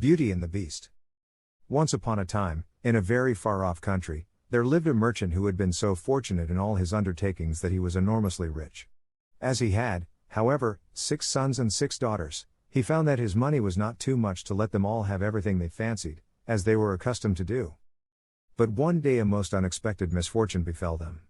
Beauty and the Beast. Once upon a time, in a very far-off country, there lived a merchant who had been so fortunate in all his undertakings that he was enormously rich. As he had, however, 6 sons and 6 daughters, he found that his money was not too much to let them all have everything they fancied, as they were accustomed to do. But one day a most unexpected misfortune befell them.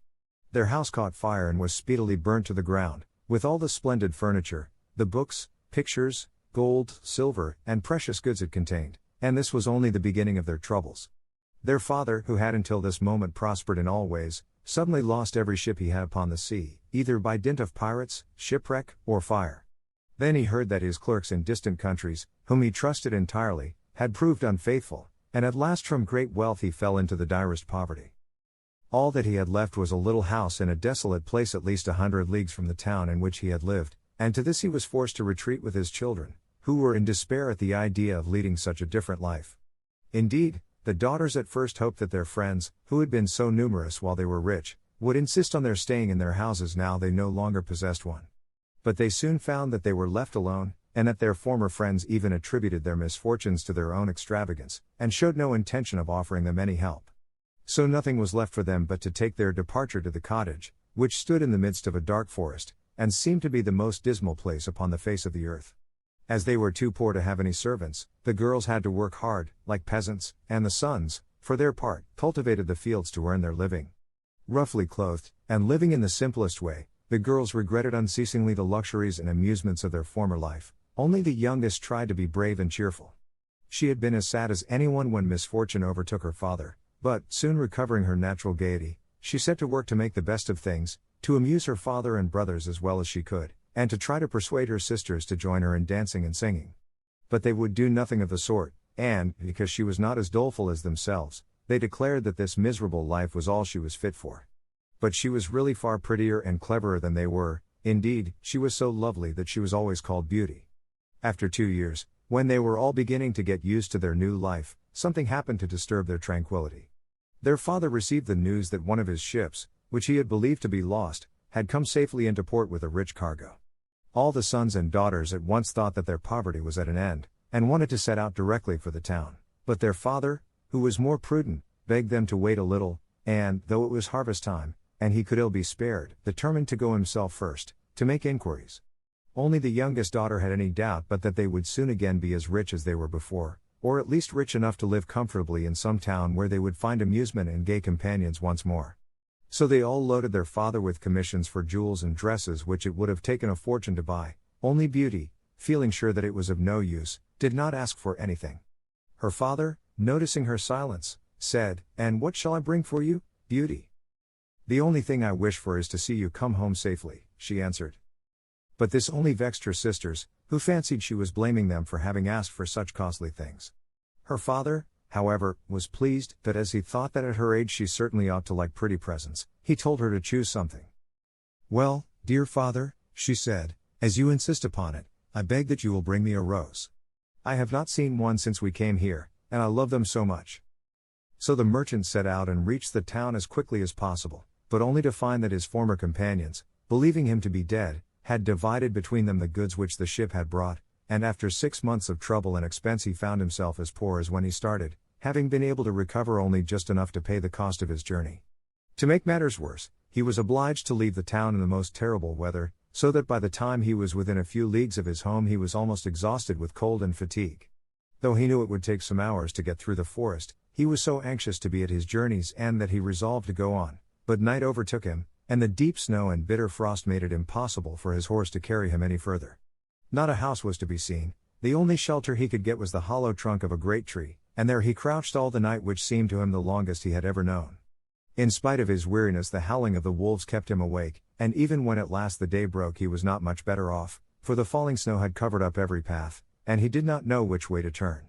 Their house caught fire and was speedily burnt to the ground, with all the splendid furniture, the books, pictures, gold, silver, and precious goods it contained, and this was only the beginning of their troubles. Their father, who had until this moment prospered in all ways, suddenly lost every ship he had upon the sea, either by dint of pirates, shipwreck, or fire. Then he heard that his clerks in distant countries, whom he trusted entirely, had proved unfaithful, and at last from great wealth he fell into the direst poverty. All that he had left was a little house in a desolate place at least 100 leagues from the town in which he had lived, and to this he was forced to retreat with his children, who were in despair at the idea of leading such a different life. Indeed, the daughters at first hoped that their friends, who had been so numerous while they were rich, would insist on their staying in their houses now they no longer possessed one. But they soon found that they were left alone, and that their former friends even attributed their misfortunes to their own extravagance, and showed no intention of offering them any help. So nothing was left for them but to take their departure to the cottage, which stood in the midst of a dark forest, and seemed to be the most dismal place upon the face of the earth. As they were too poor to have any servants, the girls had to work hard, like peasants, and the sons, for their part, cultivated the fields to earn their living. Roughly clothed, and living in the simplest way, the girls regretted unceasingly the luxuries and amusements of their former life. Only the youngest tried to be brave and cheerful. She had been as sad as anyone when misfortune overtook her father, but, soon recovering her natural gaiety, she set to work to make the best of things, to amuse her father and brothers as well as she could, and to try to persuade her sisters to join her in dancing and singing. But they would do nothing of the sort, and, because she was not as doleful as themselves, they declared that this miserable life was all she was fit for. But she was really far prettier and cleverer than they were. Indeed, she was so lovely that she was always called Beauty. After 2 years, when they were all beginning to get used to their new life, something happened to disturb their tranquility. Their father received the news that one of his ships, which he had believed to be lost, had come safely into port with a rich cargo. All the sons and daughters at once thought that their poverty was at an end, and wanted to set out directly for the town. But their father, who was more prudent, begged them to wait a little, and, though it was harvest time, and he could ill be spared, determined to go himself first, to make inquiries. Only the youngest daughter had any doubt but that they would soon again be as rich as they were before, or at least rich enough to live comfortably in some town where they would find amusement and gay companions once more. So they all loaded their father with commissions for jewels and dresses which it would have taken a fortune to buy. Only Beauty, feeling sure that it was of no use, did not ask for anything. Her father, noticing her silence, said, "And what shall I bring for you, Beauty?" "The only thing I wish for is to see you come home safely," she answered. But this only vexed her sisters, who fancied she was blaming them for having asked for such costly things. Her father, however, was pleased, that as he thought that at her age she certainly ought to like pretty presents, he told her to choose something. "Well, dear father," she said, "as you insist upon it, I beg that you will bring me a rose. I have not seen one since we came here, and I love them so much." So the merchant set out and reached the town as quickly as possible, but only to find that his former companions, believing him to be dead, had divided between them the goods which the ship had brought, and after 6 months of trouble and expense he found himself as poor as when he started, having been able to recover only just enough to pay the cost of his journey. To make matters worse, he was obliged to leave the town in the most terrible weather, so that by the time he was within a few leagues of his home he was almost exhausted with cold and fatigue. Though he knew it would take some hours to get through the forest, he was so anxious to be at his journey's end that he resolved to go on, but night overtook him, and the deep snow and bitter frost made it impossible for his horse to carry him any further. Not a house was to be seen. The only shelter he could get was the hollow trunk of a great tree, and there he crouched all the night, which seemed to him the longest he had ever known. In spite of his weariness the howling of the wolves kept him awake, and even when at last the day broke he was not much better off, for the falling snow had covered up every path, and he did not know which way to turn.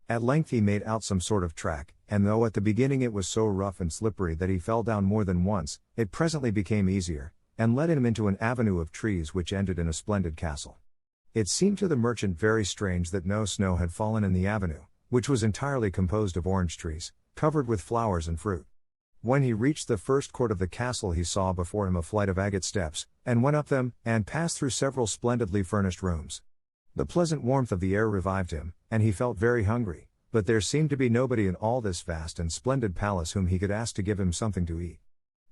At length he made out some sort of track, and though at the beginning it was so rough and slippery that he fell down more than once, it presently became easier, and led him into an avenue of trees which ended in a splendid castle. It seemed to the merchant very strange that no snow had fallen in the avenue, which was entirely composed of orange trees, covered with flowers and fruit. When he reached the first court of the castle he saw before him a flight of agate steps, and went up them, and passed through several splendidly furnished rooms. The pleasant warmth of the air revived him, and he felt very hungry, but there seemed to be nobody in all this vast and splendid palace whom he could ask to give him something to eat.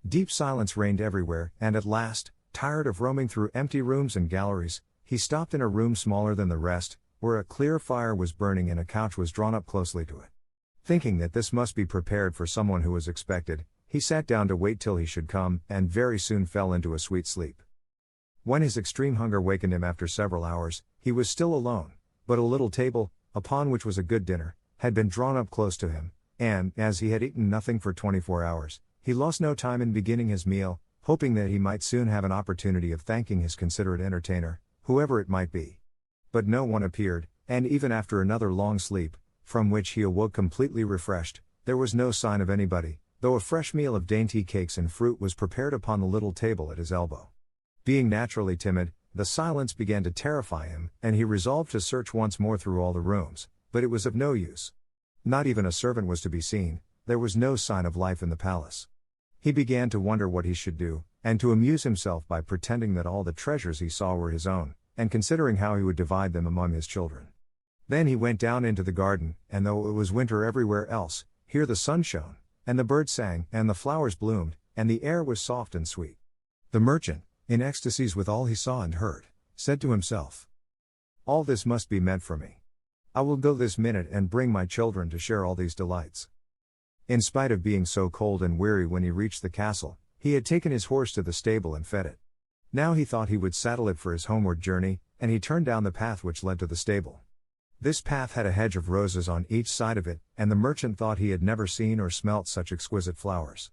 Deep silence reigned everywhere, and at last, tired of roaming through empty rooms and galleries, he stopped in a room smaller than the rest, where a clear fire was burning and a couch was drawn up closely to it. Thinking that this must be prepared for someone who was expected, he sat down to wait till he should come, and very soon fell into a sweet sleep. When his extreme hunger wakened him after several hours, he was still alone, but a little table, upon which was a good dinner, had been drawn up close to him, and, as he had eaten nothing for 24 hours, he lost no time in beginning his meal, hoping that he might soon have an opportunity of thanking his considerate entertainer, whoever it might be. But no one appeared, and even after another long sleep, from which he awoke completely refreshed, there was no sign of anybody, though a fresh meal of dainty cakes and fruit was prepared upon the little table at his elbow. Being naturally timid, the silence began to terrify him, and he resolved to search once more through all the rooms, but it was of no use. Not even a servant was to be seen, there was no sign of life in the palace. He began to wonder what he should do, and to amuse himself by pretending that all the treasures he saw were his own, and considering how he would divide them among his children. Then he went down into the garden, and though it was winter everywhere else, here the sun shone, and the birds sang, and the flowers bloomed, and the air was soft and sweet. The merchant, in ecstasies with all he saw and heard, said to himself, "All this must be meant for me. I will go this minute and bring my children to share all these delights." In spite of being so cold and weary when he reached the castle, he had taken his horse to the stable and fed it. Now he thought he would saddle it for his homeward journey, and he turned down the path which led to the stable. This path had a hedge of roses on each side of it, and the merchant thought he had never seen or smelt such exquisite flowers.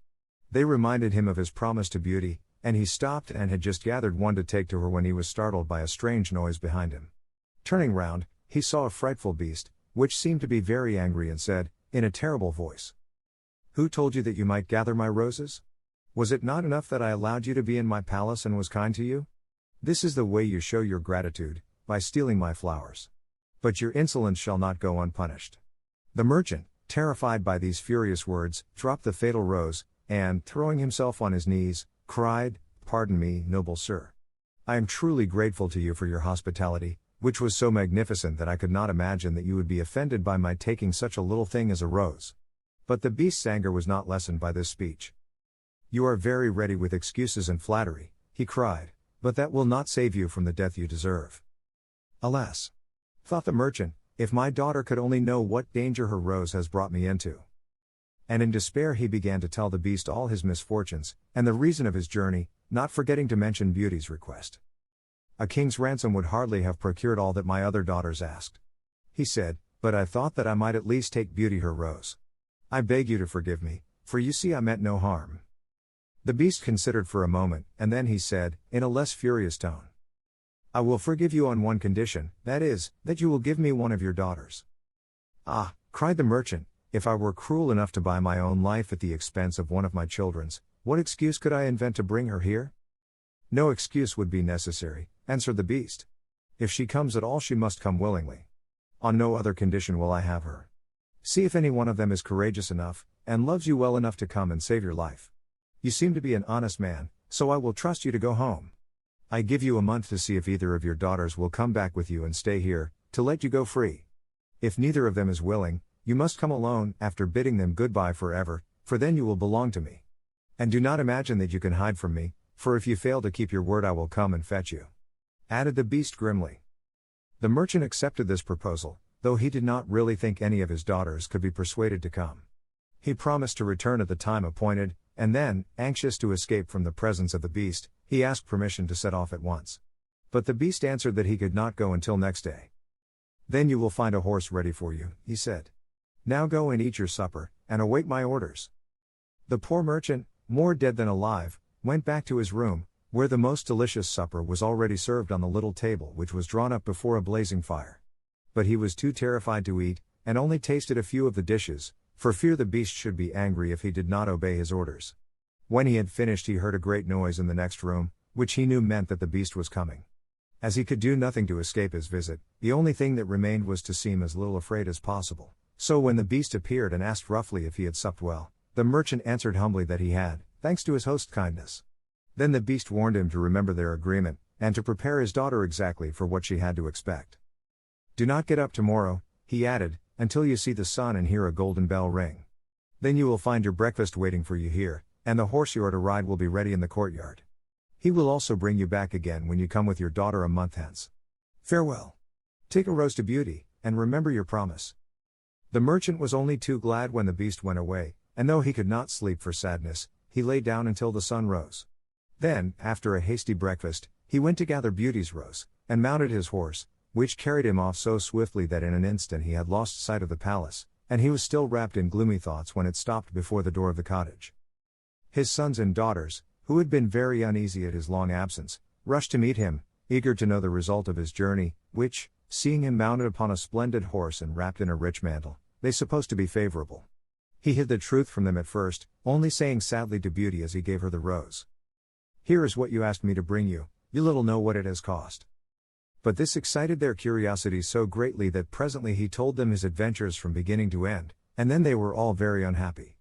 They reminded him of his promise to Beauty, and he stopped and had just gathered one to take to her when he was startled by a strange noise behind him. Turning round, he saw a frightful beast, which seemed to be very angry and said, in a terrible voice, "Who told you that you might gather my roses? Was it not enough that I allowed you to be in my palace and was kind to you? This is the way you show your gratitude, by stealing my flowers. But your insolence shall not go unpunished." The merchant, terrified by these furious words, dropped the fatal rose, and, throwing himself on his knees, cried, "Pardon me, noble sir. I am truly grateful to you for your hospitality, which was so magnificent that I could not imagine that you would be offended by my taking such a little thing as a rose." But the beast's anger was not lessened by this speech. "You are very ready with excuses and flattery," he cried, "but that will not save you from the death you deserve." "Alas," thought the merchant, "if my daughter could only know what danger her rose has brought me into." And in despair he began to tell the beast all his misfortunes, and the reason of his journey, not forgetting to mention Beauty's request. "A king's ransom would hardly have procured all that my other daughters asked," he said, "but I thought that I might at least take Beauty her rose. I beg you to forgive me, for you see I meant no harm." The beast considered for a moment, and then he said, in a less furious tone, "I will forgive you on one condition, that is, that you will give me one of your daughters." "Ah," cried the merchant, "if I were cruel enough to buy my own life at the expense of one of my children's, what excuse could I invent to bring her here?" "No excuse would be necessary," answered the beast. "If she comes at all she must come willingly. On no other condition will I have her. See if any one of them is courageous enough, and loves you well enough to come and save your life. You seem to be an honest man, so I will trust you to go home. I give you a month to see if either of your daughters will come back with you and stay here, to let you go free. If neither of them is willing, you must come alone, after bidding them goodbye forever, for then you will belong to me. And do not imagine that you can hide from me, for if you fail to keep your word I will come and fetch you," added the beast grimly. The merchant accepted this proposal, though he did not really think any of his daughters could be persuaded to come. He promised to return at the time appointed, and then, anxious to escape from the presence of the beast, he asked permission to set off at once. But the beast answered that he could not go until next day. "Then you will find a horse ready for you," he said. "Now go and eat your supper, and await my orders." The poor merchant, more dead than alive, went back to his room, where the most delicious supper was already served on the little table which was drawn up before a blazing fire. But he was too terrified to eat, and only tasted a few of the dishes, for fear the beast should be angry if he did not obey his orders. When he had finished he heard a great noise in the next room, which he knew meant that the beast was coming. As he could do nothing to escape his visit, the only thing that remained was to seem as little afraid as possible. So when the beast appeared and asked roughly if he had supped well, the merchant answered humbly that he had, thanks to his host's kindness. Then the beast warned him to remember their agreement, and to prepare his daughter exactly for what she had to expect. Do not get up tomorrow, he added, until you see the sun and hear a golden bell ring. Then you will find your breakfast waiting for you here, and the horse you are to ride will be ready in the courtyard. He will also bring you back again when you come with your daughter a month hence. Farewell. Take a rose to Beauty, and remember your promise. The merchant was only too glad when the beast went away, and though he could not sleep for sadness, he lay down until the sun rose. Then, after a hasty breakfast, he went to gather Beauty's rose, and mounted his horse, which carried him off so swiftly that in an instant he had lost sight of the palace, and he was still wrapped in gloomy thoughts when it stopped before the door of the cottage. His sons and daughters, who had been very uneasy at his long absence, rushed to meet him, eager to know the result of his journey, which, seeing him mounted upon a splendid horse and wrapped in a rich mantle, they supposed to be favorable. He hid the truth from them at first, only saying sadly to Beauty as he gave her the rose, "Here is what you asked me to bring you, you little know what it has cost." But this excited their curiosity so greatly that presently he told them his adventures from beginning to end, and then they were all very unhappy.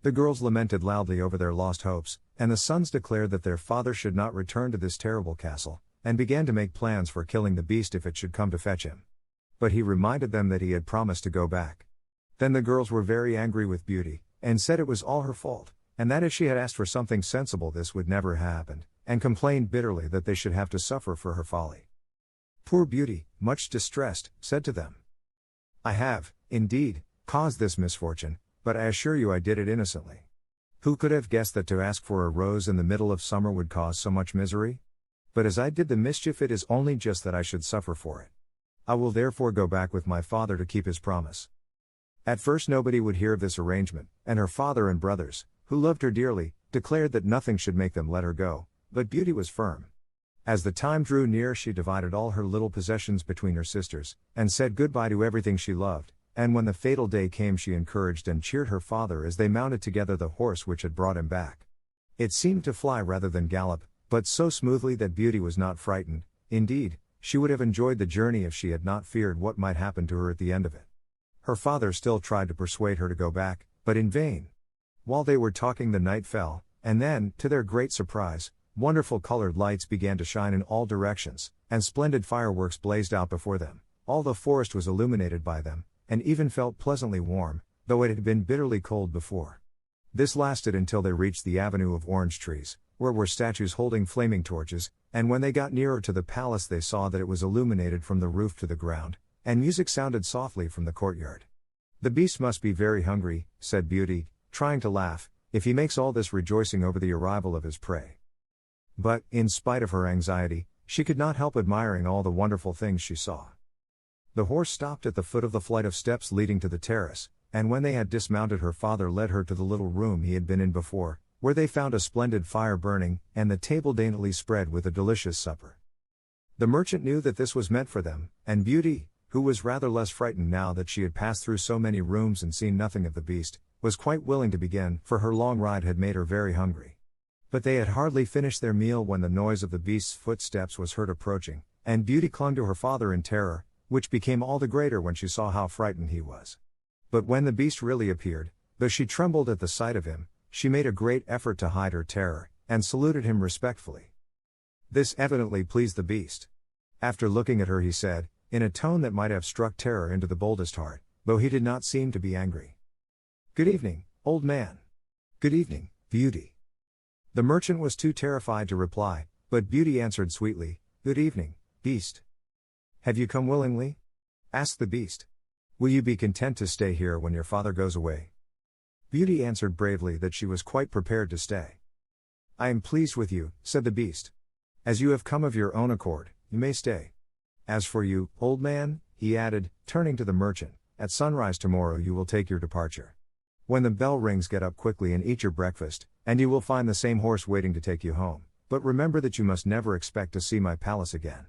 The girls lamented loudly over their lost hopes, and the sons declared that their father should not return to this terrible castle, and began to make plans for killing the beast if it should come to fetch him. But he reminded them that he had promised to go back. Then the girls were very angry with Beauty, and said it was all her fault, and that if she had asked for something sensible this would never have happened, and complained bitterly that they should have to suffer for her folly. Poor Beauty, much distressed, said to them, "I have, indeed, caused this misfortune, but I assure you I did it innocently. Who could have guessed that to ask for a rose in the middle of summer would cause so much misery? But as I did the mischief it is only just that I should suffer for it. I will therefore go back with my father to keep his promise." At first nobody would hear of this arrangement, and her father and brothers, who loved her dearly, declared that nothing should make them let her go, but Beauty was firm. As the time drew near she divided all her little possessions between her sisters, and said goodbye to everything she loved, and when the fatal day came she encouraged and cheered her father as they mounted together the horse which had brought him back. It seemed to fly rather than gallop, but so smoothly that Beauty was not frightened. Indeed, she would have enjoyed the journey if she had not feared what might happen to her at the end of it. Her father still tried to persuade her to go back, but in vain. While they were talking the night fell, and then, to their great surprise, wonderful colored lights began to shine in all directions, and splendid fireworks blazed out before them. All the forest was illuminated by them, and even felt pleasantly warm, though it had been bitterly cold before. This lasted until they reached the avenue of orange trees, where were statues holding flaming torches, and when they got nearer to the palace they saw that it was illuminated from the roof to the ground, and music sounded softly from the courtyard. "The beast must be very hungry," said Beauty, trying to laugh, "if he makes all this rejoicing over the arrival of his prey." But, in spite of her anxiety, she could not help admiring all the wonderful things she saw. The horse stopped at the foot of the flight of steps leading to the terrace, and when they had dismounted her father led her to the little room he had been in before, where they found a splendid fire burning, and the table daintily spread with a delicious supper. The merchant knew that this was meant for them, and Beauty, who was rather less frightened now that she had passed through so many rooms and seen nothing of the beast, was quite willing to begin, for her long ride had made her very hungry. But they had hardly finished their meal when the noise of the beast's footsteps was heard approaching, and Beauty clung to her father in terror, which became all the greater when she saw how frightened he was. But when the beast really appeared, though she trembled at the sight of him, she made a great effort to hide her terror, and saluted him respectfully. This evidently pleased the beast. After looking at her he said, in a tone that might have struck terror into the boldest heart, though he did not seem to be angry, "Good evening, old man." "Good evening, Beauty." The merchant was too terrified to reply, but Beauty answered sweetly, "Good evening, beast." "Have you come willingly?" asked the beast. "Will you be content to stay here when your father goes away?" Beauty answered bravely that she was quite prepared to stay. "I am pleased with you," said the beast. "As you have come of your own accord, you may stay. As for you, old man," he added, turning to the merchant, "at sunrise tomorrow you will take your departure. When the bell rings get up quickly and eat your breakfast, and you will find the same horse waiting to take you home, but remember that you must never expect to see my palace again."